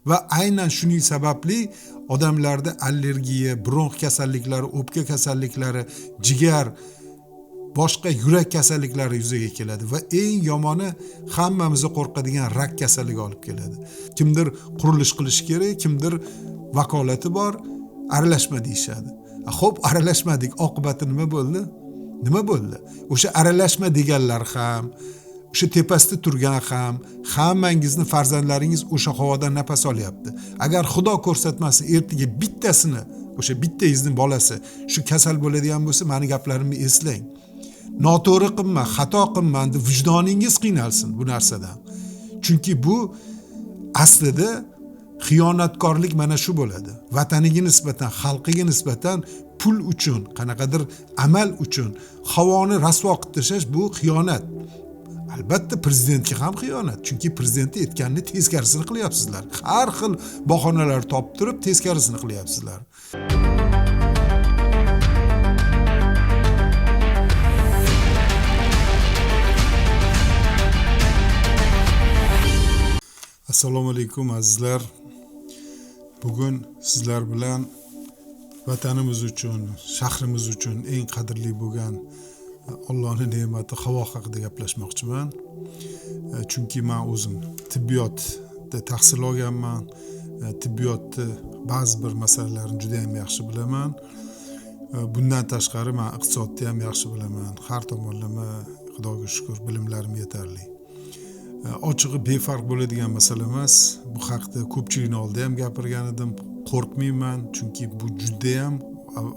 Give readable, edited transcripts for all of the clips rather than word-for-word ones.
va aynan shuning sababli odamlarda allergiya, bronx kasalliklari, o'pka kasalliklari, jigar, boshqa yurak kasalliklari yuzaga keladi va eng yomoni hammamiz qo'rqadigan rak kasalligi olib keladi. Kimdir qurilish qilish kerak, kimdir vakolati bor, aralashma deyishadi. Xo'p, aralashmadik, oqibati nima bo'ldi? Nima bo'ldi? O'sha aralashma deganlar ham, o'sha tepasida turgan ham, hammangizni farzandlaringiz o'sha havodan nafas olyapti. Agar Xudo ko'rsatmasa ertaga bittasini, o'sha bittangizning bolasi shu kasal bo'ladigan bo'lsa, meni gaplarimni eslang. Noto'g'ri qilma, xato qilma deb vijdoningiz qiynalsin bu narsadan. Chunki bu aslida xiyonatkorlik mana shu bo'ladi. Vataniga nisbatan, xalqiga nisbatan pul uchun, qanaqadir amal uchun havoni rasvo qilib tashlash bu xiyonat. Albatta prezidentga ham xiyonat. Chunki prezident aytganini teskarisini qilyapsizlar. Har xil bahonalar topib turib teskarisini qilyapsizlar. Assalomu alaykum azizlar. Bugun sizlar bilan vatanimiz uchun, shahrimiz uchun eng qadrli bo'lgan Allohning ne'mati havo haqida gaplashmoqchiman. Chunki men o'zim tibbiyotda tahsil olganman. Tibbiyotda ba'zi bir masalalarni juda ham yaxshi bilaman. Bundan tashqari men iqtisodni ham yaxshi bilaman. Har tomonlama Xudoga shukr bilimlarim yetarli. Ochig'i befarq bo'ladigan masala emas. Bu haqda ko'pchilikning oldida ham gapirgan edim. Qo'rqmayman, chunki bu juda ham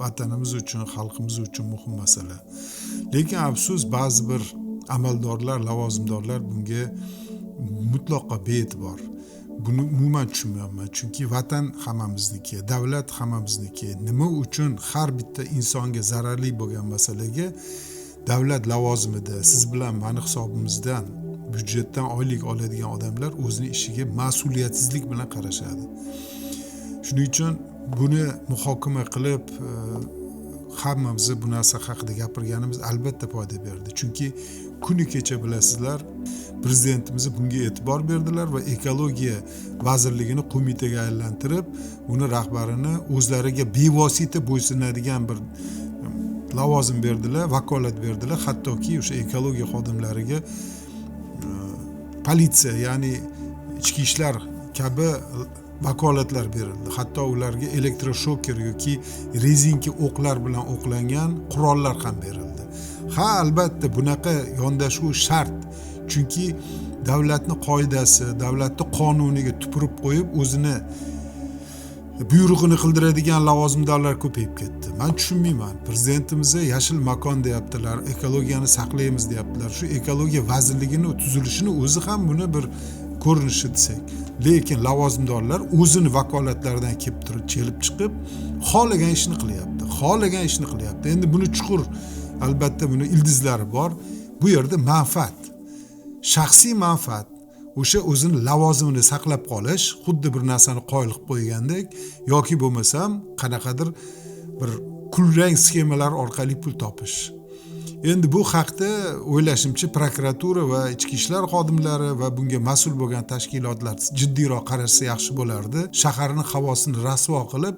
vatanimiz uchun, xalqimiz uchun muhim masala. Lekin afsus, ba'zi bir amaldorlar, lavozimdorlar bunga mutlaqo bee'tibor. Buni umuman tushunmayman, chunki vatan hammamizniki, davlat hammamizniki. Nima uchun har bitta insonga zararli bo'lgan masalaga davlat lavozimida siz bilan mani hisobimizdan byudjetdan oylik oladigan odamlar o'zining ishiga mas'uliyatsizlik bilan qarashadi. Shuning uchun buni muhokama qilib hammamiz bu narsa haqida gapirganimiz albatta foyda berdi. Chunki kuni kecha bilasizlar, prezidentimiz bunga e'tibor berdilar va ekologiya vazirligini qo'mitaga aylantirib, uni rahbarini o'zlariga bevosita bo'ysunadigan bir lavozim berdilar, vakolat berdilar. Hattoki o'sha ekologiya xodimlariga politsiya, ya'ni ichki ishlar kabi vakolatlar berildi. Hatto ularga elektroshoker yoki rezinka o'qlar bilan o'qlangan qurollar ham berildi. Ha, albatta bunaqa yondashuv shart. Chunki davlatning qoidasi, davlatning qonuniga tupurib qo'yib, o'zini buyrug'ini qildiradigan lavozimdorlar ko'payib ketdi. Men tushunmayman. Prezidentimiz yashil makon deyaptilar, ekologiyani saqlaymiz deyaptilar. Shu ekologiya vazirligining tuzilishini o'zi ham buni bir ko'rinishi desak. Lekin lavozimdorlar o'zini vakolatlaridan kelib chiqib, xohlagan ishni qilyapti. Endi buni chuqur, albatta buni ildizlari bor. Bu yerda manfaat, shaxsiy manfaat, o'sha o'zini lavozimini saqlab qolish, xuddi bir narsani qoyil qilib qo'ygandek yoki bo'lmasam qanaqadir bir kulrang sxemalar orqali pul topish. Endi bu haqda o'ylashimcha prokuratura va ichki ishlar xodimlari va bunga mas'ul bo'lgan tashkilotlar jiddiyroq qarashsa yaxshi bo'lardi. Shaharning havosini rasvo qilib,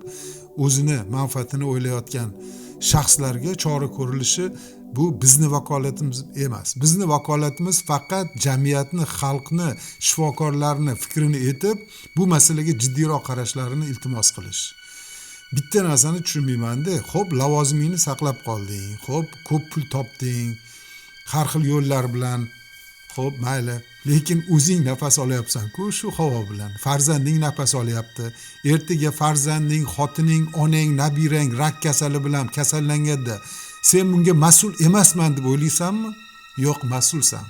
o'zini manfaatini o'ylayotgan shaxslarga chora ko'rilishi bu bizni vakolatimiz emas. Bizni vakolatimiz faqat jamiyatni, xalqni, shifokorlarni fikrini etib, bu masalaga jiddiyroq qarashlarini iltimos qilish. Bitta narsani tushunmayman-da. Xo'p, lavozimingni saqlab qolding. Xo'p, ko'p pul topding. Har xil yo'llar bilan. Xo'p, mayli. Lekin o'zing nafas olyapsan-ku shu havo bilan. Farzanding nafas olyapti. Ertaga farzanding, xotining, onang, nabirang rak kasali bilan kasallanganda sen bunga mas'ul emasman deb o'ylaysanmi? Yo'q, mas'ulsan.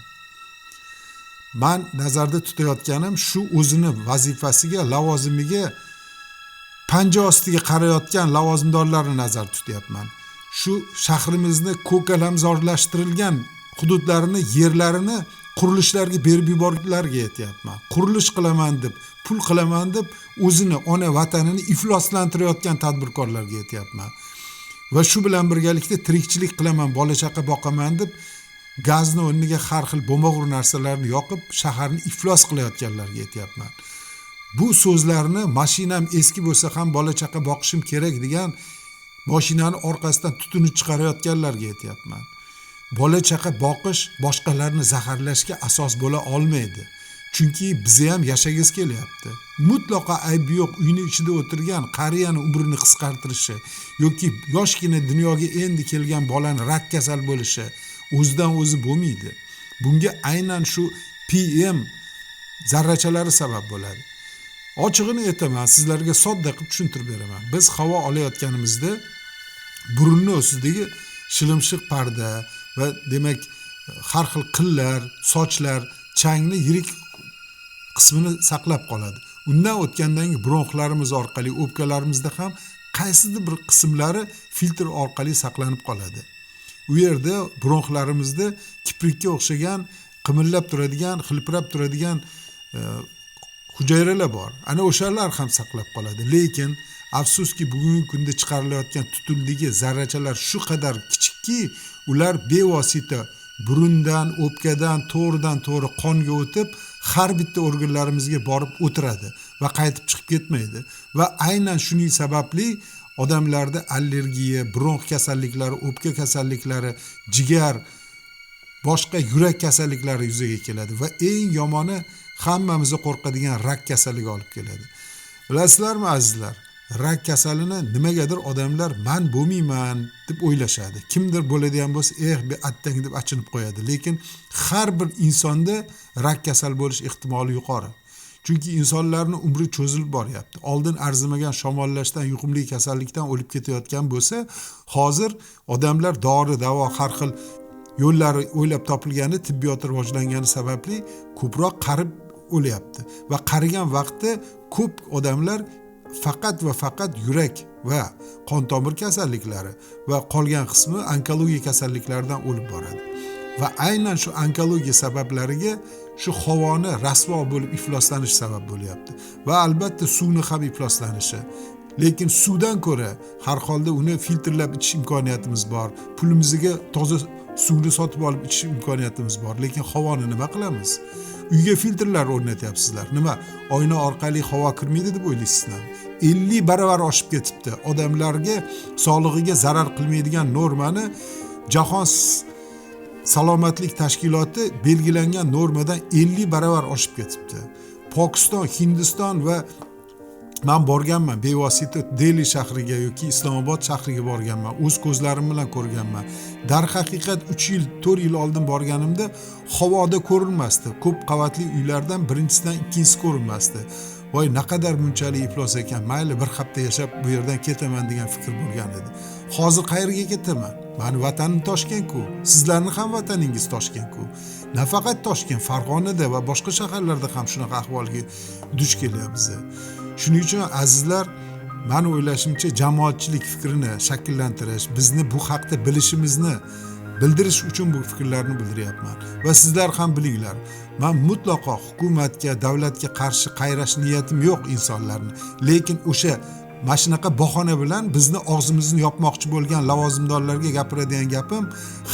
Men nazarda tutayotganim shu o'zini vazifasiga, lavozimiga panja ostiga qarayotgan lavozimdorlarni nazarda tutyapman. Shu shahrimizni ko'kalamzorlashtirilgan hududlarini, yerlarini qurilishlarga berib yuborganlarga aytyapman. Qurilish qilaman deb, pul qilaman deb o'zini, ona vatanini ifloslantirayotgan tadbirkorlarga aytyapman. Va shu bilan birgalikda tirikchilik qilaman, bola chaqa boqaman deb gazni o'rniga har xil bo'mag'ur narsalarni yoqib shaharni iflos qilayotganlarga aytyapman. Bu so'zlarni mashinam eski bo'lsa ham bola chaqa boqishim kerak degan mashinani orqasidan tutunib chiqarayotganlarga aytyapman. Bola chaqa boqish boshqalarni zaharlashga asos bo'la olmaydi. Chunki bizni ham yashagiz kelyapti. Mutlaqo aybi yo'q uyni ichida o'tirgan qariyani umrini qisqartirishi yoki yoshgina dunyoga endi kelgan bolani rak kasal bo'lishi o'zidan o'zi bo'lmaydi. Bunga aynan shu PM zarrachalari sabab bo'ladi. Ochig'ini aytaman, sizlarga sodda qilib tushuntirib beraman. Biz havo olayotganimizda burunni ustidagi shilimshiq parda va demak har xil qillar, sochlar, changni yirik qismini saqlab qoladi. Undan o'tgandan keyin bronxlarimiz orqali, o'pkalarimizda ham qaysidir bir qismlari filtr orqali saqlanib qoladi. U yerda bronxlarimizda kiprikka o'xshagan, qimillab turadigan, xilpirab turadigan hujayralar bor. Ana o'shalar ham saqlab qoladi. Lekin afsuski bugungi kunda chiqarilayotgan tutundagi zarrachalar shu qadar kichikki, ular bevosita burundan, o'pkadan, to'g'ridan to'g'ri qonga o'tib, har bitta organlarimizga borib o'tiradi va qaytib chiqib ketmaydi. Va aynan shuning sababli odamlarda allergiya, bronx kasalliklari, o'pka kasalliklari, jigar, boshqa yurak kasalliklari yuzaga keladi va eng yomoni hammamizni qo'rqadigan rak kasalligi olib keladi. Bilasizlarmi azizlar? Rak kasalini nimagadir odamlar men bo'lmayman deb o'ylashadi. Kimdir bo'ladigan bo'lsa, bir attang deb achinib qo'yadi. Lekin har bir insonda rak kasal bo'lish ehtimoli yuqori. Chunki insonlarning umri cho'zilib boryapti. Oldin arzimagan shamollashdan, yuqumli kasallikdan o'lib ketayotgan bo'lsa, hozir odamlar dori, davo, har xil yo'llari o'ylab topilgani, tibbiyot rivojlangani sababli ko'proq qarib o'lyapti. Va qarigan vaqtda ko'p odamlar faqat va faqat yurak va qon tomir kasalliklari va qolgan qismi onkologiya kasalliklaridan o'lib boradi. Va aynan shu onkologiya sabablariga shu havoni rasvo bo'lib ifloslanish sabab bo'lyapti. Va albatta suvni ham ifloslanishi. Lekin suvdan ko'ra har holda uni filtrlab ichish imkoniyatimiz bor. Pulimizga toza suvni sotib olib ichish imkoniyatimiz bor. Lekin havoni nima qilamiz? Uyga filtrlar o'rnatyapsizlar. Nima? Oyna orqali havo kirmaydi deb o'ylaysizlar. 50 baravar oshib ketibdi. Odamlarga sog'lig'iga zarar qilmaydigan normani Jahon salomatlik tashkiloti belgilangan normadan 50 baravar oshib ketibdi. Pokiston, Hindiston va men borganman, bevosita Delhi shahriga yoki Islomobod shahriga borganman. O'z ko'zlarim bilan ko'rganman. Darhaqiqat 3 yil, 4 yil oldin borganimda havoda ko'rinmasdi. Ko'p qavatli uylardan birinchisidan ikkinchisi ko'rinmasdi. Voy, naqadar bunchalik iflos ekan. Mayli, bir hafta yashab bu yerdan ketaman degan fikr bo'lgan edi. Hozir qayerga ketaman? Meni vatanim Toshkent-ku. Sizlarning ham vataningiz Toshkent-ku. Nafaqat Toshkent, Farg'onada va boshqa shaharlarda ham shunaqa ahvolga duch kelyapmiz. Shuning uchun azizlar, men o'ylashimcha jamoatchilik fikrini shakllantirish, bizni bu haqda bilishimizni bildirish uchun bu fikrlarni bildiryapman. Va sizlar ham bilinglar. Men mutlaqo hukumatga, davlatga qarshi qayrash niyatim yo'q insonlarni. Lekin o'sha mashinaqa bahona bilan bizni og'zimizni yopmoqchi bo'lgan lavozimdorlarga gapiradigan gapim,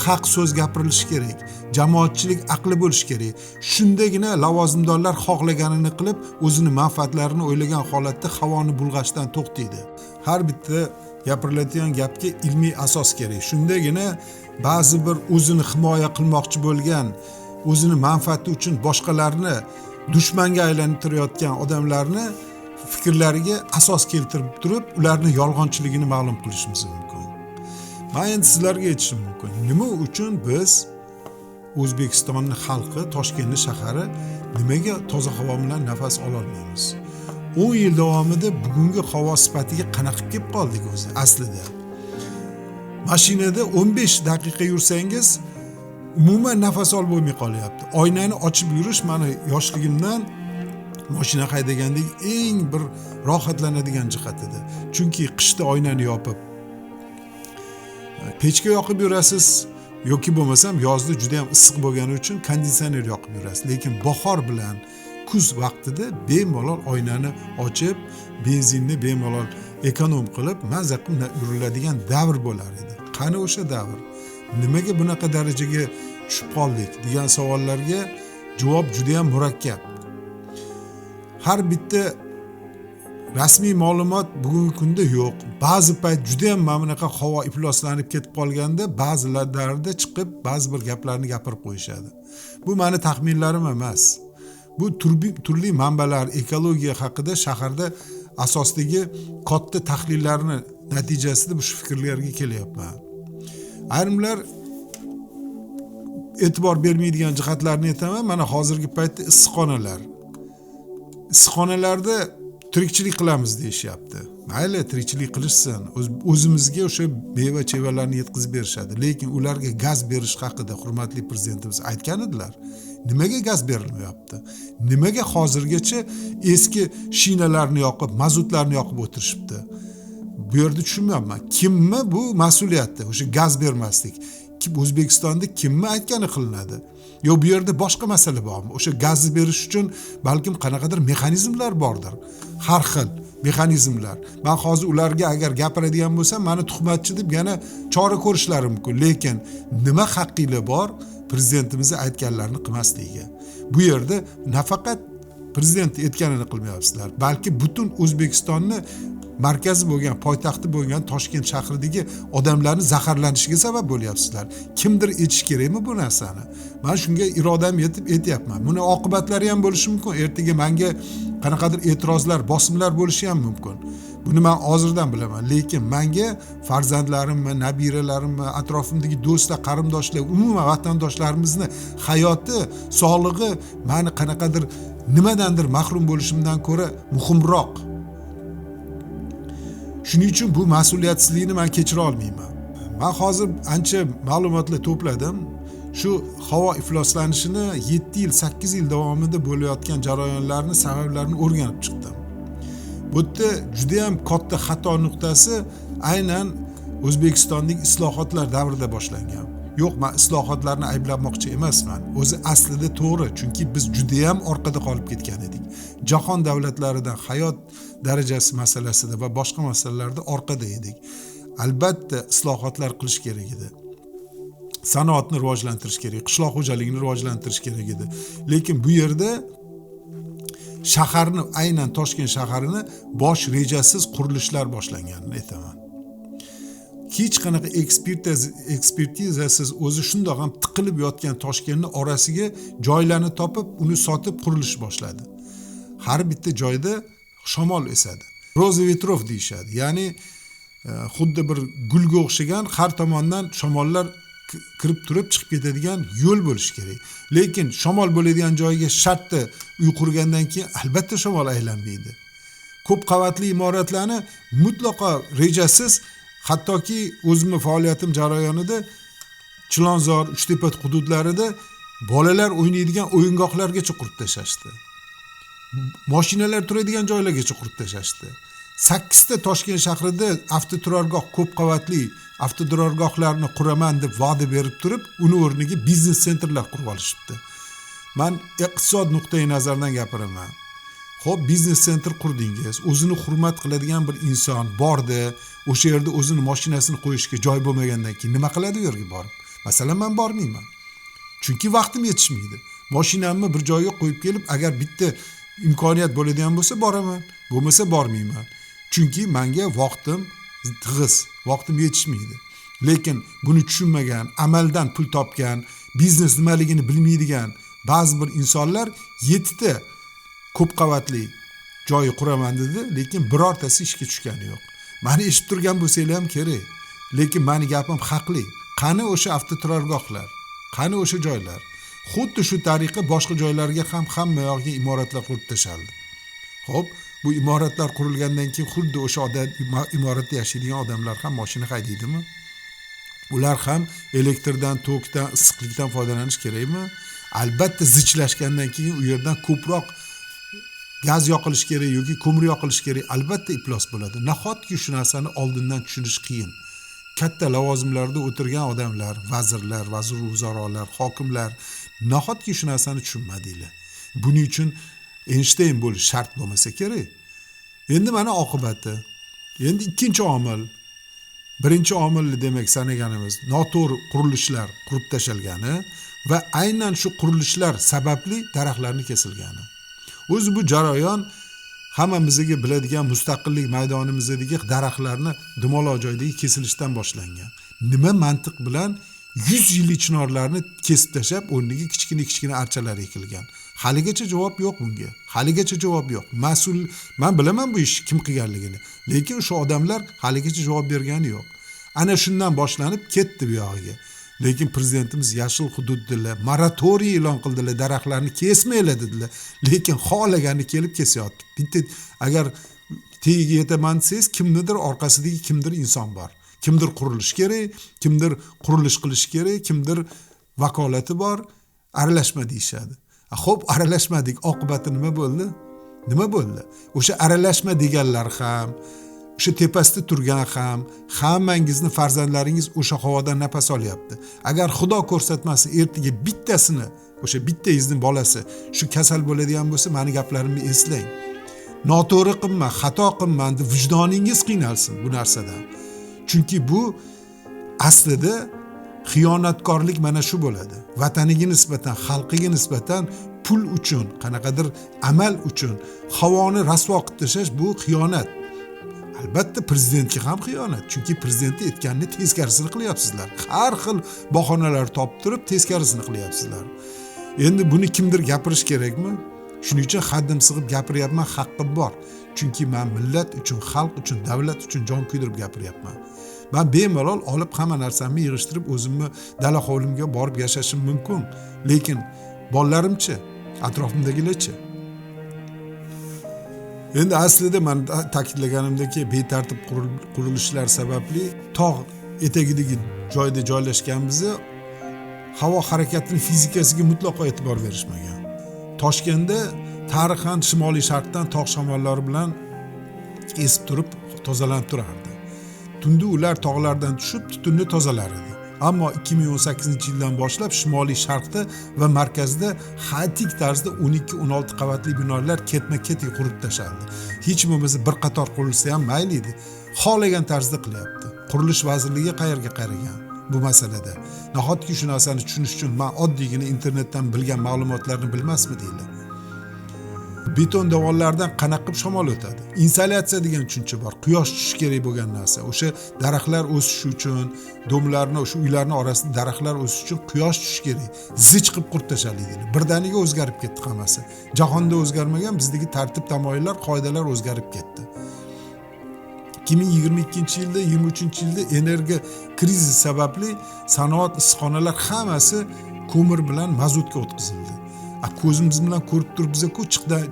haq so'z gapirilishi kerak. Jamoatchilik aqli bo'lishi kerak. Shundagina lavozimdorlar xohlaganini qilib, o'zini manfaatlarini o'ylagan holatda havoni bulg'ashdan to'xtaydi. Har bitta gapiriladigan gapga ilmiy asos kerak. Shundagina ba'zi bir o'zini himoya qilmoqchi bo'lgan, o'zini manfaati uchun boshqalarni dushmanga aylantirayotgan odamlarni fikrlariga asos keltirib turib, ularni yolg'onchiligini ma'lum qilishimiz mumkin. Men endi sizlarga aytishim mumkin. Nima uchun biz O'zbekistonning xalqi, Toshkentning shahari nimaga toza havo bilan nafas ola olmaymiz? 10 yil davomida bugungi havo sifatiga qanaqa kelib qoldik o'zi aslida? Mashinada 15 daqiqa yursangiz umuman nafas olib bo'lmay qolyapti. Oynani ochib yurish meni yoshligimdan mashina haydagandek eng bir rohatlanadigan jihat edi. Chunki qishda oynani yopib pechka yoqib yurasiz yoki bo'lmasam yozda juda ham issiq bo'lgani uchun konditsioner yoqib yurasiz. Lekin bahor bilan kuz vaqtida bemalol oynani ochib, benzinni bemalol ekonom qilib maza qilib yuriladigan davr bo'lar edi. Qani o'sha davr? Nimaga bunaqa darajaga tushib qoldik degan savollarga javob juda ham murakkab. Har bitta rasmiy ma'lumot bugungi kunda yo'q. Ba'zi payt juda ham mana bunaqa havo ifloslanib ketib qolganda ba'zilarida chiqib ba'zi bir gaplarni gapirib qo'yishadi. Bu meni taxminlarim emas. Bu turli manbalar ekologiya haqida shaharda asosidagi katta tahlillarni natijasida bu fikrlarga kelyapman. Ayrimlar e'tibor bermaydigan jihatlarni aytaman. Mana hozirgi paytda issiqxonalarda tirikchilik qilamiz deyishyapti. Mayli, tirikchilik qilishsin. O'zimizga o'sha meva-chevalarni yetkazib berishadi. Lekin ularga gaz berish haqida hurmatli prezidentimiz aytgan edilar. Nimaga gaz berilmayapti? Nimaga hozirgacha eski shinalarni yoqib, mazutlarni yoqib o'tirishibdi? Bu yerda tushunmayapman. Kimmi bu mas'uliyatda? O'sha gaz bermaslik. O'zbekistonda kimmi aytgani qilinadi? Yo bu yerda boshqa masala bormi? O'sha gazni berish uchun balkim qanaqadir mexanizmlar bordir. Har xil mexanizmlar. Men hozir ularga agar gapiradigan bo'lsam, meni tuhmatchi deb yana chora ko'rishlari mumkin. Lekin nima haqqinglar bor prezidentimiz aytganlarini qilmasligiga? Bu yerda nafaqat prezident aytganini qilmayapsizlar, balki butun O'zbekistonni markazi bo'lgan, poytaxti bo'lgan Toshkent shahridagi odamlarning zaharlanishiga sabab bo'lyapsizlar. Kimdir aytish kerakmi bu narsani? Men shunga irodam yetib aytyapman. Buni oqibatlari ham bo'lishi mumkin. Ertaga menga qanaqadir e'tirozlar, bosimlar bo'lishi ham mumkin. Buni men hozirdan bilaman. Lekin menga farzandlarimni, nabiralarimni, atrofimdagi do'stlar, qarindoshlar, umuman vatandoshlarimizni hayoti, sog'lig'i meni qanaqadir nimadandir mahrum bo'lishimdan ko'ra muhimroq. Shuning uchun bu mas'uliyatsizlikni men kechira olmayman. Men hozir ancha ma'lumotlar to'pladim. Shu havo ifloslanishini 7 yil, 8 yil davomida bo'layotgan jarayonlarni, sabablarini o'rganib chiqdim. Bu yerda juda ham katta xato nuqtasi aynan O'zbekistondagi islohotlar davrida boshlangan. Yo'q, men islohotlarni ayblamoqchi emasman. O'zi aslida to'g'ri, chunki biz juda ham orqada qolib ketgan edik. Jahon davlatlaridan hayot darajasi masalasida va boshqa masalalarda orqada edik. Albatta islohotlar qilish kerak edi. Sanoatni rivojlantirish kerak, qishloq xo'jaligini rivojlantirish kerak edi. Lekin bu yerda shaharni, aynan Toshkent shaharini bosh rejasiz qurilishlar boshlanganini aytaman. Hech qanaqa ekspertizasiz o'zi shundoq ham tiqilib yotgan Toshkentning orasiga joylarni topib, uni sotib qurilish boshladi. Har bitta joyda shamol esadi. Roza vetrov deyishadi. Ya'ni xuddi bir gulga o'xshagan har tomondan shamollar kirib turib chiqib ketadigan yo'l bo'lishi kerak. Lekin shamol bo'ladigan joyga shartta uy qurgandan keyin albatta shamol aylanmaydi. Ko'p qavatli imoratlarni mutlaqo rejasiz, hattoki o'zimning faoliyatim jarayonida Chilonzor, Uchtepa hududlarida bolalar o'ynaydigan o'yingohlargacha qurib tashlashdi. Mashinalar turadigan joylargacha qurib tashlashdi. 8 ta Toshkent shahrida avtoturargoh, ko'p qavatli avtoturargohlarni quraman deb va'da berib turib, uni o'rniga biznes sentrlar qurib olishibdi. Men iqtisod nuqtai nazaridan gapiraman. Xo'p, biznes sentr qurdingiz, o'zini hurmat qiladigan bir inson bordi, o'sha yerda o'zini mashinasini qo'yishga joy bo'lmagandan keyin nima qiladi u yerga borib? Masalan, men bormayman. Chunki vaqtim yetishmaydi. Mashinamni bir joyga qo'yib kelib, agar bitta imkoniyat bo'ladigan bo'lsa boraman, bo'lmasa bormayman. Chunki menga vaqtim tig'iz, vaqtim yetishmaydi. Lekin buni tushunmagan, amaldan pul topgan, biznes nimaligini bilmaydigan ba'zi bir insonlar 7 ta ko'p qavatli joyi quraman dedi, lekin birortasi ishga tushgani yo'q. Meni eshitib turgan bo'lsanglar ham kerak. Lekin meni gapim haqli. Qani o'sha avtoturargohlar? Qani o'sha joylar? Xuddi shu tariqa boshqa joylarga ham hamma yoqqa imoratlar qurib tashaldi. Xo'p, bu imoratlar qurilgandan keyin xuddi o'sha imoratda yashaydigan odamlar ham mashina haydaydimi? Ular ham elektrdan, tokdan, issiqlikdan foydalanish kerakmi? Albatta zichlashgandan keyin u yerdan ko'proq gaz yoqilish kerak yoki ko'mir yoqilish kerak, albatta iflos bo'ladi. Nahotki shu narsani oldindan tushunish qiyin. Katta lavozimlarda o'tirgan odamlar, vazirlar, vazir uzarolar, hokimlar nahotki shu narsani tushunmadinglar. Buning uchun Einstein bo'lish shart bo'lmasa kerak. Endi mana oqibati. Endi ikkinchi omil. Birinchi omilni demak sanaganimiz noto'g'ri qurilishlar qurib tashalgani va aynan shu qurilishlar sababli daraxtlarni kesilgani. O'zi bu jarayon hammamizga biladigan mustaqillik maydonimizdagi daraxtlarni dumaloq joydagi kesilishdan boshlangan. Nima mantiq bilan 100 yillik chinorlarni kesib tashlab, o'rniga kichkina archalar ekilgan. Haligacha javob yo'q bunga. Haligacha javob yo'q. Mas'ul, men bilaman bu ishni kim qilganligini. Lekin o'sha odamlar haligacha javob bergani yo'q. Ana shundan boshlanib ketdi bu yog'iga. Lekin prezidentimiz yashil hudud dedilar, moratoriy e'lon qildilar, daraxtlarni kesmanglar dedilar. Lekin xohlagani kelib kesyapti. Bitta agar tegiga yetaman desangiz, kimnidir orqasidagi kimdir inson bor. Kimdir qurilish kerak, kimdir qurilish qilish kerak, kimdir vakolati bor, aralashma deyshadi. Xo'p, aralashmadik, oqibati nima bo'ldi? Nima bo'ldi? O'sha aralashma deganlar ham, o'sha tepasida turgan ham, hammangizni farzandlaringiz o'sha havodan nafas olyapti. Agar Xudo ko'rsatmasin, ertaga bittasini, o'sha bittangizning bolasi shu kasal bo'ladigan bo'lsa, meni gaplarimni eslang. Noto'g'ri qilma, xato qilman deb vijdoningiz qiynalsin bu narsadan. Chunki bu aslida xiyonatkorlik mana shu bo'ladi. Vataniga nisbatan, xalqiga nisbatan pul uchun, qanaqadir amal uchun havoni rasvo qilib tashlash bu xiyonat. Albatta prezidentga ham xiyonat. Chunki prezidentning aytganini teskarisini qilyapsizlar. Har xil bahonalar topib turib teskarisini qilyapsizlar. Endi buni kimdir gapirish kerakmi? Shuning uchun haddim sig'ib gapiryapman, haqqim bor. Chunki men millat uchun, xalq uchun, davlat uchun jon kuydirib gapiryapman. Ben bemalol olib hamma narsamni yig'ishtirib o'zimni dala hovlimga borib yashashim mumkin. Lekin bolalarimchi, atrofimdagilarchi? Endi aslida men ta'kidlaganimdek, betartib qurilishlar sababli tog' etagidagi joyda joylashganimizni havo harakatining fizikasiga mutlaqo e'tibor berishmagan. Toshkentda tarixan shimoliy sharqdan tog' shamollari bilan esib turib tozalanib turardi. Tunda ular tog'lardan tushib tutunni tozalar edi. Ammo 2018-yildan boshlab shimoliy sharqda va markazda xatik tarzda 12-16 qavatli binolar ketma-ket qurib tashlandi. Hech bo'lmasa bir qator qurilsa ham mayli edi. Xohlagan tarzda qilyapti. Qurilish vazirligi qayerga qaragan bu masalada? Nahotki shu narsani tushunish uchun men oddiygina internetdan bilgan ma'lumotlarni bilmasmi deylar. Beton davonlardan qanaqa qilib shamol o'tadi? Insolyatsiya degan tushuncha bor. Quyosh tushishi kerak bo'lgan narsa. O'sha daraxtlar o'sishi uchun, domlarni, o'sha uylarning orasida daraxtlar o'sishi uchun quyosh tushishi kerak. Zich qilib qurib tashladik. Birdaniga o'zgarib ketdi hammasi. Jahonda o'zgarmagan bizdagi tartib tamoyillar, qoidalar o'zgarib ketdi. 2022-yilda, 23-yilda energiya krizisi sababli sanoat issiqxonalar hammasi ko'mir bilan mazutga o'tkazildi. Ko'zimiz bilan ko'rib turibmiz-ku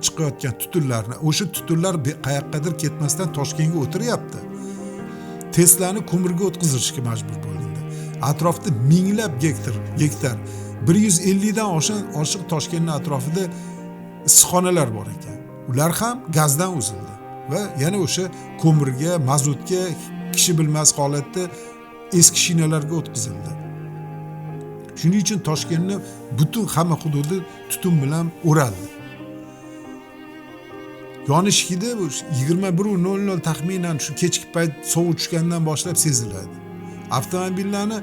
chiqayotgan tutunlarni. O'sha tutunlar qayoqqadir ketmasdan Toshkentga o'tiryapti. Teslani ko'mirga o'tkazishga majbur bo'lindi. Atrofda minglab gektar 150 dan oshiq Toshkentning atrofida issiqxonalar bor ekan. Ular ham gazdan uzildi va yana o'sha ko'mirga, mazutga, kishi bilmas holatda eski shinalarga o'tkazildi. Shuning uchun Toshkentni butun hamma hududi tutun bilan o'raldi. Yonish hidi 21:00 taxminan shu kechki payt sovuq tushgandan boshlab seziladi. Avtomobillarni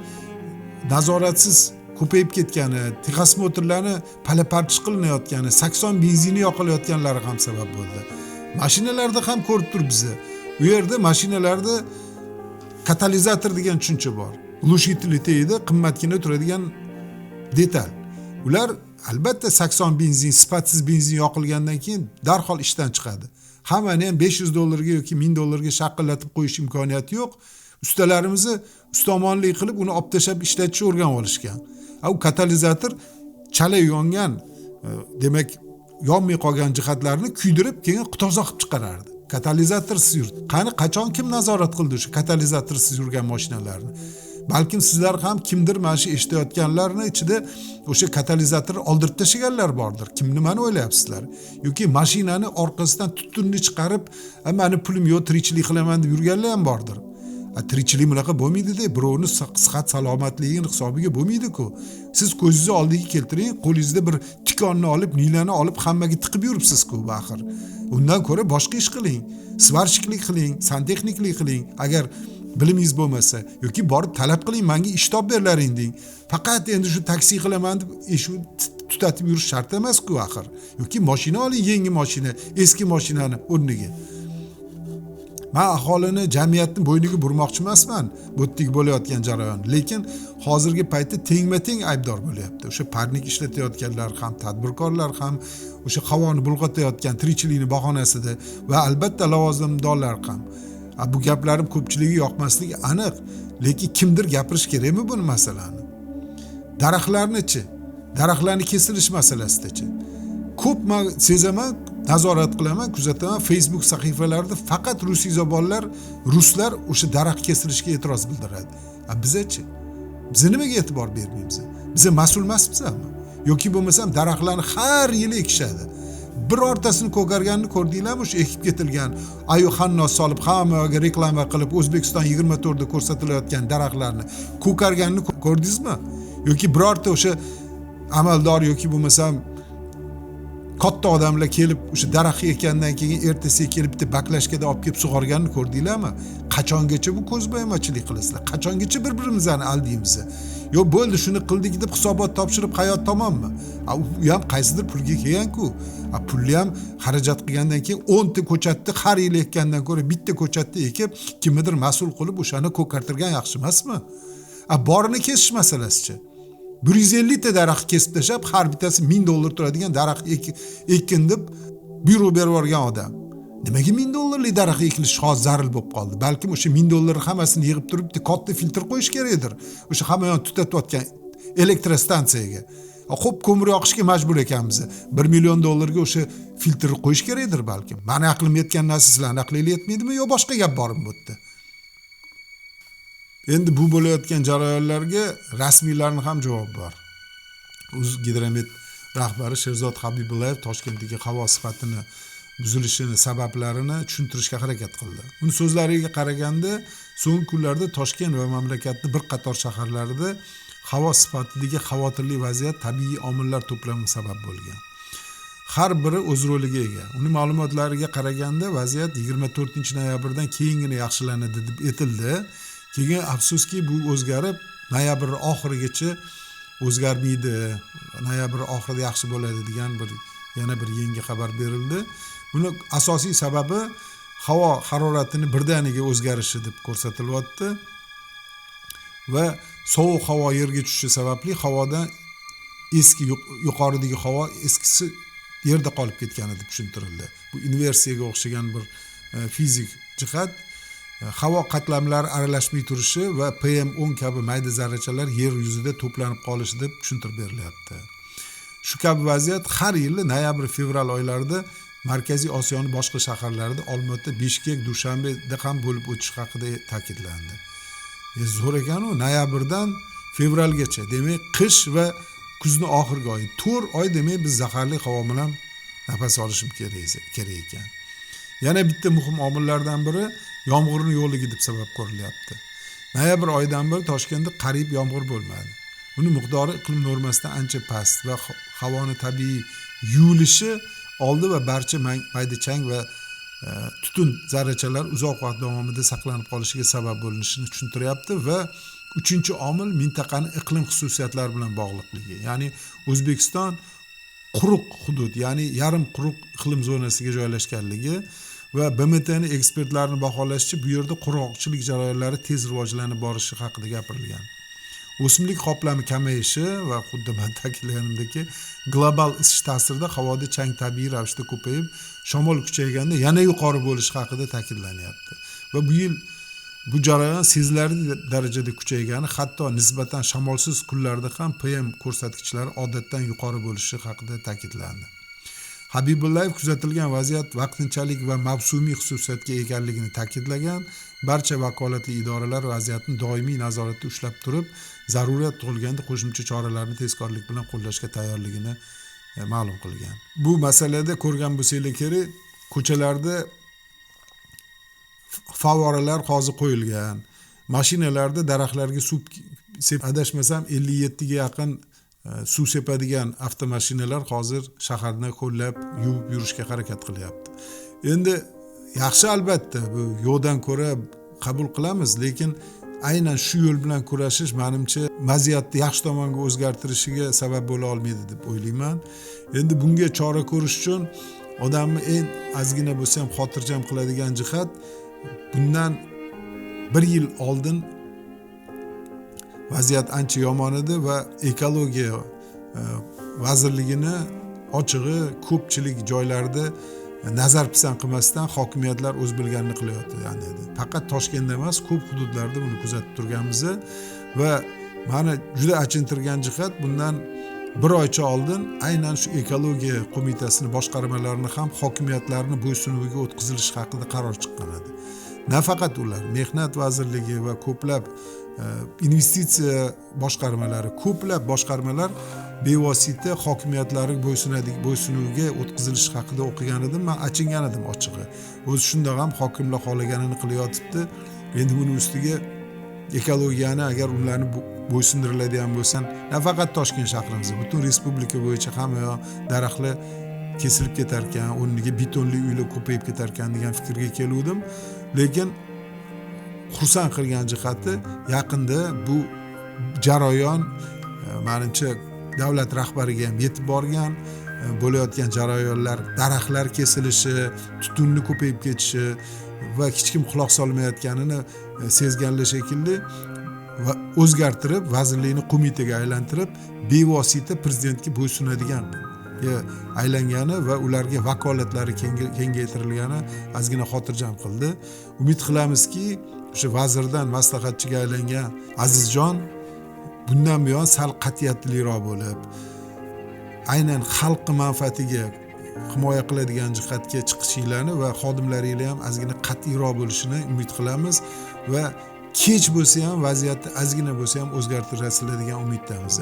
nazoratsiz ko'payib ketgani, texosmotrlarni palaparchish qilinayotgani, 80 benzini yoqilayotganlari ham sabab bo'ldi. Mashinalarda ham ko'rib turibmiz. Bu yerda mashinalarda katalizator degan tushuncha bor. Glushitli teyda qimmatgina turadigan detal. Ular albatta 80 benzin, sifatsiz benzin yoqilgandan keyin darhol ishdan chiqadi. Hammani ham $500 yoki $1000 shaqillatib qo'yish imkoniyati yo'q. Ustalarimizni ustomonlik qilib uni olib tashlab ishlatishni o'rganib olishgan. U katalizator chala yongan, demak, yonmay qolgan jihatlarni kuydirib, keyin toza qilib chiqarardi. Katalizatorsiz yurdi. Qani qachon kim nazorat qildi o'sha katalizatorsiz yurgan mashinalarni? Balkim sizlar ham kimdir mana shu eshitayotganlarning ichida o'sha katalizatorni oldirib tashlaganlar bordir. Kim nimani o'ylayapsizlar? Yoki mashinani orqasidan tutunni chiqarib, "Meni pulim yo'q, tirikchilik qilaman" deb yurganlar ham bordir. Tirikchilik bunaqa bo'lmaydi-da, birovni sihat salomatligining hisobiga bo'lmaydi-ku. Siz ko'zingizni oldiga keltiring, qo'lingizda bir tikonni olib, nilani olib hammaga tiqib yuribsiz-ku axir. Undan ko'ra boshqa ish qiling. Svarshiklik qiling, santexniklik qiling. Agar bilimingiz bo'lmasa yoki borib talab qiling, menga ish topib berlaring deng. Faqat endi shu taksi qilaman deb shu tutatib yurish shart emas-ku axir. Yoki mashina oling, yangi mashina, eski mashinani o'rniga. Men aholini, jamiyatni bo'yniga burmoqchi emasman bu yerda bo'layotgan jarayon, lekin hozirgi paytda tengma-teng aybdor bo'lyapti. O'sha parnik ishlatayotganlar ham, tadbirkorlar ham, o'sha havoni bulg'atayotgan tirikchilikni bahonasida va albatta lavozimdorlar ham. Bu gaplarim ko'pchiligiga yoqmasligi aniq, lekin kimdir gapirish kerakmi buni masalani? Daraxtlarni-chi, daraxtlarni kesilish masalasidachi. Ko'p men sezaman, nazorat qilaman, kuzataman, Facebook sahifalarida faqat ruslar o'sha daraxt kesilishiga e'tiroz bildiradi. Bizachi? Biz nimaga e'tibor bermaymiz? Biz mas'ul emasmizmi? Yoki bo'lmasam daraxtlarni har yili ekishadi. Birortasini ko'karganini ko'rdinglarmi? O'sha ekib ketilgan, ayu xannos solib hammaga reklama qilib O'zbekiston 24 da ko'rsatilayotgan daraxtlarni ko'karganini ko'rdingizmi? Yoki birorta o'sha amaldor yoki bo'lmasam katta odamlar kelib o'sha daraxt ekandan keyin ertasiga kelib bitta baklashkada olib kelib sug'organini ko'rdinglarmi? Qachongacha bu ko'zbo'yamachilik qilasizlar? Qachongacha bir-birimizni aldaymiz? Yo bo'ldi, shuni qildik deb hisobot topshirib hayot tamommi? U ham qaysidir pulga kelgan-ku. Pulni ham xarajat qilgandan keyin 10 ta ko'chatni har yil ekkandan ko'ra bitta ko'chatni ekib, kimnidir mas'ul qilib o'shani ko'kartirgan yaxshi emasmi? Borini kesish masalasichi. 150 ta daraxt kesib tashlab, har bittasi $1000 turadigan daraxt ekin deb buyruq berib yuborgan odam. Nimaga $1000lik daraxt ekilish hozir zarur bo'lib qoldi? Balkim o'sha $1000 hammasini yig'ib turib, katta filtr qo'yish kerakdir. O'sha hammayon tutatayotgan elektrostansiyaga. Xo'p, ko'mir yoqishga majbur ekanmiz. $1 million ga o'sha filtrni qo'yish kerakdir balkim. Meni aqlim yetgan narsa sizlarning aqlingiz yetmaydimi yo boshqa gap bormi bu yerda? Endi bu bo'layotgan jarayonlarga rasmiylarning ham javobi bor. O'zgidromet rahbari Sherzod Habibullayev Toshkentdagi havo sifatini buzilishini sabablarini tushuntirishga harakat qildi. Uning so'zlariga qaraganda, so'nggi kunlarda Toshkent va mamlakatning bir qator shaharlarida havo sifatidagi xavotirli vaziyat tabiiy omillar to'plami sabab bo'lgan. Har biri o'z roliga ega. Uning ma'lumotlariga qaraganda vaziyat 24-noyabrdan keyingina yaxshilanadi deb aytildi. Keyin afsuski bu o'zgarib noyabr oxirigacha o'zgarmaydi. Noyabr oxirida yaxshi bo'ladi degan yana bir yangi xabar berildi. Buni asosiy sababi havo haroratining birdaniga o'zgarishi deb ko'rsatilyapti va sovuq havo yerga tushishi sababli havodan eski yuqoridagi havo eskisi yerda qolib ketgani deb tushuntirildi. Bu inversiyaga o'xshagan bir fizik jihat. Havo qatlamlari aralashmay turishi va PM10 kabi mayda zarrachalar yer yuzida to'planib qolishi deb tushuntirib berilyapti. Shu kabi vaziyat har yili noyabr-fevral oylarida Markaziy Osiyoning boshqa shaharlarida Olmaota, Bishkek, Dushanbeda ham bo'lib o'tishi haqida ta'kidlandi. Zo'r ekan-ku, noyabrdan fevralgacha, demak qish va kuzni oxirgi oy, 4 oy demak biz zaharli havo bilan nafas olishimiz kerak ekan. Yana bitta muhim omillardan biri yomg'irning yo'qligi deb sabab ko'rilyapti. Noyabr oyidan beri Toshkentda qariyb yomg'ir bo'lmadi. Uning miqdori iqlim normasidan ancha past va havoning tabiiy yuvilishi oldi va barcha mayda chang va tutun zarrachalar uzoq vaqt davomida saqlanib qolishiga sabab bo'lishini tushuntiryapti va uchinchi omil mintaqaning iqlim xususiyatlari bilan bog'liqligi. Ya'ni O'zbekiston quruq hudud, ya'ni yarim quruq iqlim zonasiga joylashganligi va BMTning ekspertlarining baholashicha bu yerda qurg'oqchilik jarayonlari tez rivojlanib borishi haqida gapirilgan. O'simlik qoplami kamayishi va xuddi men ta'kidlaganimdek global isish ta'sirida havoda chang tabiiy ravishda ko'payib, shamol kuchayganda yana yuqori bo'lishi haqida ta'kidlanyapti. Va bu yil bu jarayon sezilarli darajada kuchaygani, hatto nisbatan shamolsiz kunlarda ham PM ko'rsatkichlari odatdan yuqori bo'lishi haqida ta'kidlandi. Habibullayev kuzatilgan vaziyat vaqtinchalik va mavsumiy xususiyatga egaligini ta'kidlagan, barcha vakolatli idoralar vaziyatni doimiy nazoratda ushlab turib, zarurat tug'ilganda qo'shimcha choralarni tezkorlik bilan qo'llashga tayyorligini ma'lum qilgan. Bu masalada ko'rgan bo'lsanglar kerak, ko'chalarda favvoralar hozir qo'yilgan, mashinalarda daraxtlarga suv adashmasam 57 ga yaqin suv sepadigan avtomashinalar hozir shaharni qo'llab yuvib yurishga harakat qilyapti. Endi yaxshi albatta, bu yo'qdan ko'ra qabul qilamiz, lekin aynan shu yo'l bilan kurashish menimcha vaziyatni yaxshi tomonga o'zgartirishiga sabab bo'la olmaydi deb o'ylayman. Endi bunga chora ko'rish uchun odamni eng ozgina bo'lsa ham xotirjam qiladigan jihat, bundan 1 yil oldin vaziyat ancha yomon edi va ekologiya vazirligini ochig'i ko'pchilik joylarda nazar pisand qilmasdan hokimiyatlar o'z bilganini qilayotgan edi. Faqat Toshkentda emas, ko'p hududlarda buni kuzatib turganmiz va meni juda achintirgan jihat, bundan 1 oycha oldin aynan shu ekologiya qo'mitasini boshqarmalarini ham hokimiyatlarni bo'ysunuviga o'tkazilish haqida qaror chiqqan edi. Nafaqat ular, Mehnat vazirligi va ko'plab investitsiya boshqarmalari, ko'plab boshqarmalar bevosita hokimiyatlariga bo'ysunuviga o'tkazilish haqida o'qigan edim. Men achingan edim ochig'i. O'zi shundoq ham hokimlar xohlaganini qilayotibdi. Endi buning ustiga ekologiyani agar ularni bo'ysundiriladigan bo'lsa, nafaqat Toshkent shahrimizda, butun respublika bo'yicha hamma daraxtlar kesilib ketar ekan, o'rniga betonli uylar ko'payib ketar ekan degan fikrga keluvdim. Lekin xursand qilgan jihati, yaqinda bu jarayon menimcha davlat rahbariga ham yetib borgan, bo'layotgan jarayonlar, daraxtlar kesilishi, tutunni ko'payib ketishi va hech kim quloq solmayotganini sezganlar shekilli va o'zgartirib, vazirlikni qo'mitaga aylantirib, bevosita prezidentga bo'ysunadigan aylangani va ularga vakolatlari kengaytirilgani ozgina xotirjam qildi. Umid qilamizki, o'sha vazirdan maslahatchiga aylangan Azizjon bundan buyon sal qat'iyatliroq bo'lib, aynan xalq manfaatiga himoya qiladigan jihatga chiqishinglarni va xodimlaringlar ham ozgina qat'iyroq bo'lishini umid qilamiz va kech bo'lsa ham vaziyatni ozgina bo'lsa ham o'zgartirasizlar degan umiddamiz.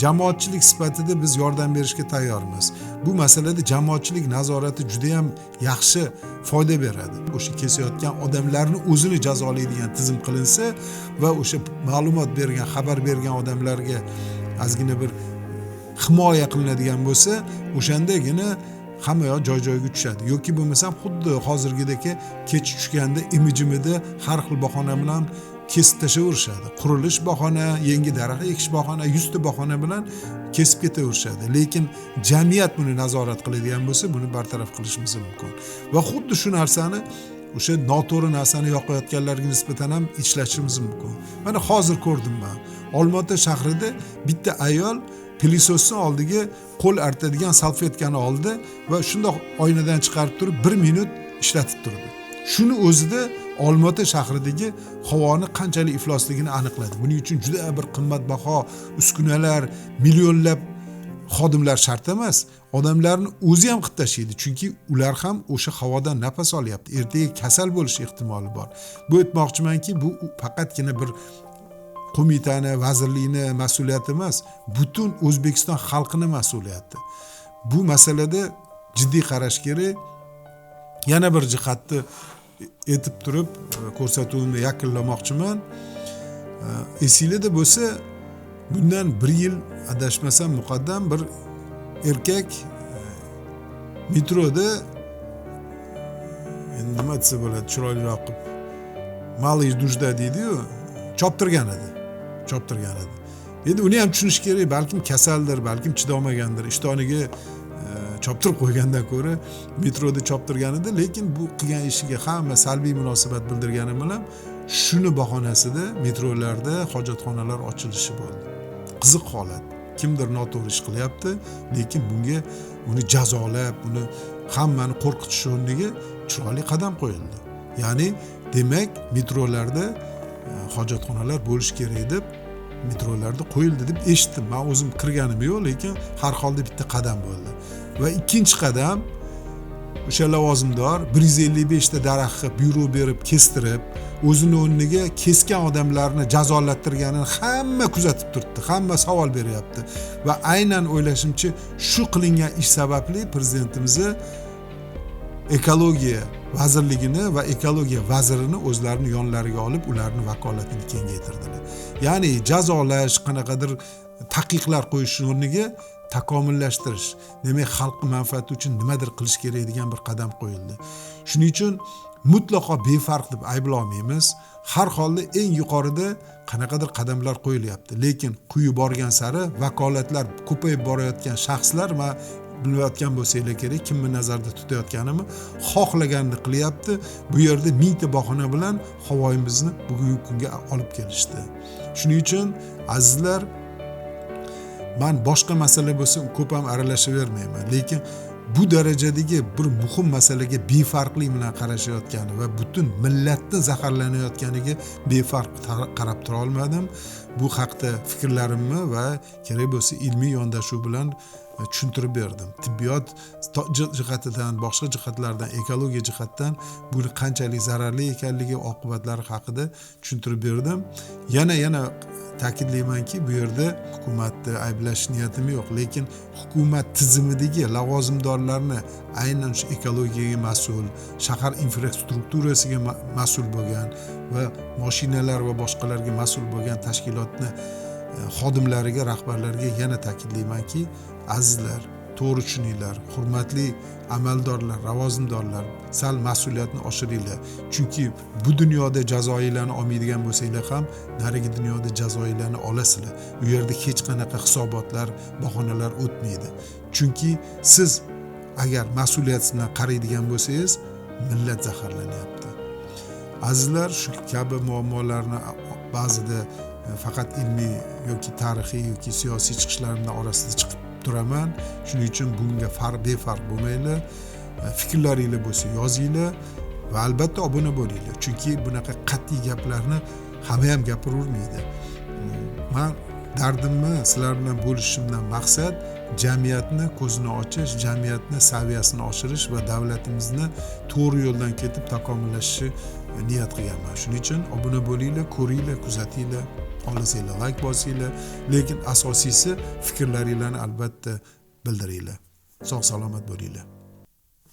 Jamoatchilik sifatida biz yordam berishga tayyormiz. Bu masalada jamoatchilik nazorati juda ham yaxshi foyda beradi. O'sha kesayotgan odamlarni o'zini jazolaydigan tizim qilinsa va o'sha ma'lumot bergan, xabar bergan odamlarga ozgina bir himoya qilinadigan bo'lsa, o'shandagina hamma yoq joy-joyiga tushadi. Yoki bo'lmasam xuddi hozirgidek kech tushganda imijimida har xil bahona bilan kesib tashaverishadi. Qurilish bahona, yangi daraxt ekish bahona, 100 ta bahona bilan kesib ketaverishadi. Lekin jamiyat buni nazorat qiladigan bo'lsa, buni bartaraf qilishimiz mumkin. Va xuddi shu narsani o'sha noto'g'ri narsani yoqayotganlarga nisbatan ham ishlatishimiz mumkin. Mana hozir ko'rdim men. Olmaota shahrida bitta ayol pilisosni oldiga qo'l artadigan salfetkani oldi va shundoq oynadan chiqarib turib 1 minut ishlatib turdi. Shuni o'zida Olmaota shahridagi havoni qanchalik iflosligini aniqladi. Buning uchun juda bir qimmatbaho uskunalar, millionlab xodimlar shart emas. Odamlarni o'zi ham qilib tashlaydi, chunki ular ham o'sha havodan nafas olyapti. Ertaga kasal bo'lish ehtimoli bor. Bu aytmoqchimanki, bu faqatgina bir qo'mitani, vazirlikni mas'uliyati emas, butun O'zbekiston xalqining mas'uliyati. Bu masalada jiddiy qarash kerak. Yana bir jihatni aytib turib, ko'rsatuvimni yakunlamoqchiman. Esingizda bo'lsa, bundan 1 yil adashmasam muqaddam bir erkak metroda, endi nima desa bo'ladi, chiroyliroq qilib, malый dujda deydi-yu, choptirgan edi. Endi uni ham tushunish kerak, balkim kasaldir, balkim chidolmagandir, ishtoniga choptirib qo'ygandan ko'ra metroda choptirgan edi, lekin bu qilgan ishiga hamma salbiy munosabat bildirgani bilan shuni bahonasida metrolarda hojatxonalar ochilishi bo'ldi. Qiziq holat. Kimdir noto'g'ri ish qilyapti, lekin bunga uni jazolab, uni hammani qo'rqitish o'rniga chiroyli qadam qo'yildi. Ya'ni demak, metrolarda hojatxonalar bo'lish kerak deb metrolarda qo'yildi deb eshitdim. Men o'zim kirganim yo'q, lekin har holda bitta qadam bo'ldi. Va ikkinchi qadam, o'sha lavozimdor 155 ta daraxtga buyruq berib kestirib, o'zini o'rniga kesgan odamlarni jazolattirganini hamma kuzatib turibdi, hamma savol beryapti. Va aynan o'ylashimcha, shu qilingan ish sababli prezidentimiz ekologiya vazirligini va ekologiya vazirini o'zlarini yonlariga olib, ularning vakolatini kengaytirdilar. Ya'ni jazolash, qanaqadir taqiqlar qo'yish o'rniga takomillashtirish, demak xalq manfaati uchun nimadir qilish kerak degan bir qadam qo'yildi. Shuning uchun mutlaqo befarq deb ayblolmaymiz. Har holda eng yuqorida qanaqadir qadamlar qo'yilyapti, lekin quyi borgan sari vakolatlar ko'payib borayotgan shaxslar va bilayotgan bo'lsanglar kerak, kimni nazarda tutayotganimni xohlaganini qilyapti. Bu yerda mingta bahona bilan havoyimizni bugungi kunga olib kelishdi. Shuning uchun azizlar, men boshqa masala bo'lsa ko'p ham aralashavermayman, lekin bu darajadagi bir muhim masalaga befarqlik bilan qarashayotgani va butun millatni zaharlanayotganiga befarq qarab tura olmadim. Bu haqda fikrlarimni va kerak bo'lsa ilmiy yondashuv bilan tushuntirib berdim. Tibbiyot jihatidan, boshqa jihatlardan, ekologiya jihatdan buni qanchalik zararli ekanligi, oqibatlari haqida tushuntirib berdim. Yana ta'kidlaymanki, bu yerda hukumatni ayblash niyatim yo'q, lekin hukumat tizimidagi lavozimdorlarni, aynan shu ekologiyaga mas'ul, shahar infrastrukturasiga mas'ul bo'lgan va mashinalar va boshqalarga mas'ul bo'lgan tashkilotni xodimlariga, rahbarlariga yana ta'kidlaymanki, azizlar, to'g'ri tushuninglar, hurmatli amaldorlar, lavozimdorlar, sal mas'uliyatni oshiringlar. Chunki bu dunyoda jazoinglarni olmaydigan bo'lsanglar ham, narigi dunyoda jazoinglarni olasizlar. U yerda hech qanaqa hisobotlar, bahonalar o'tmaydi. Chunki siz agar mas'uliyatsiz bilan qaraydigan bo'lsangiz, millat zaharlanyapti. Azizlar, shu kabi muammolarni ba'zida faqat ilmiy yoki tarixiy yoki siyosiy chiqishlarimdan orasida chiqib turaman. Shuning uchun bunga befarq bo'lmanglar. Fikrlaringlar bo'lsa yozinglar va albatta obuna bo'linglar. Chunki bunaqa qat'iy gaplarni hamma ham gapiravermaydi. Men dardimni sizlar bilan bo'lishimdan maqsad jamiyatni ko'zini ochish, jamiyatni saviyasini oshirish va davlatimizni to'g'ri yo'ldan ketib takomillashishni niyat qilganman. Shuning uchun obuna bo'linglar, ko'ringlar, kuzatinglar, xohlasanglar like bosinglar, lekin asosiysi fikrlaringlarni albatta bildiringlar. Sog' salomat bo'linglar.